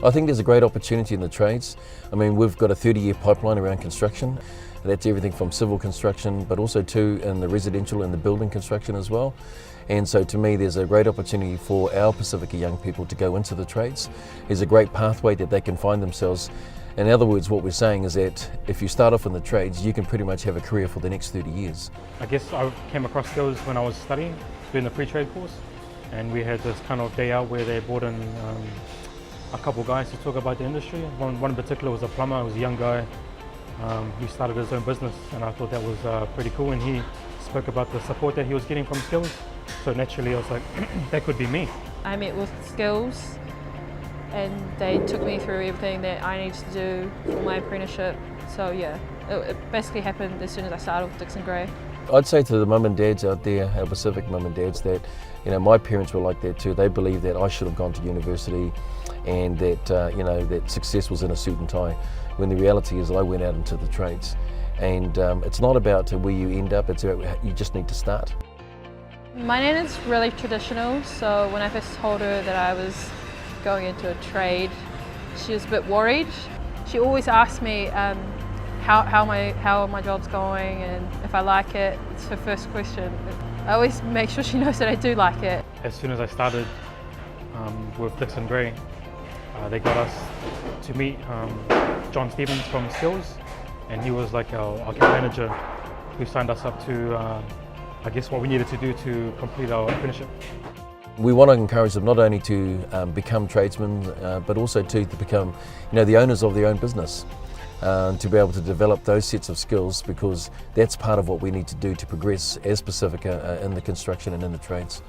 I think there's a great opportunity in the trades. I mean, we've got a 30-year pipeline around construction. That's everything from civil construction, but also too in the residential and the building construction as well. And so to me, there's a great opportunity for our Pasifika young people to go into the trades. There's a great pathway that they can find themselves. In other words, what we're saying is that if you start off in the trades, you can pretty much have a career for the next 30 years. I guess I came across skills when I was studying, doing the pre-trade course, and we had this kind of day out where they brought in a couple guys to talk about the industry. One in particular was a plumber. He was a young guy. He started his own business, and I thought that was pretty cool, and he spoke about the support that he was getting from skills. So naturally I was like, that could be me. I met with skills and they took me through everything that I needed to do for my apprenticeship. So yeah, it basically happened as soon as I started with Dixon Gray. I'd say to the mum and dads out there, our Pacific mum and dads, that my parents were like that too. They believed that I should have gone to university and that that success was in a suit and tie, when the reality is I went out into the trades. And it's not about where you end up, it's about you just need to start. My nan is really traditional, so when I first told her that I was going into a trade, she was a bit worried. She always asked me how my job's going and if I like it. It's her first question. I always make sure she knows that I do like it. As soon as I started with Dixon Gray, they got us to meet John Stevens from Skills, and he was like our account manager who signed us up to I guess what we needed to do to complete our apprenticeship. We want to encourage them not only to become tradesmen, but also to become the owners of their own business, to be able to develop those sets of skills, because that's part of what we need to do to progress as Pasifika in the construction and in the trades.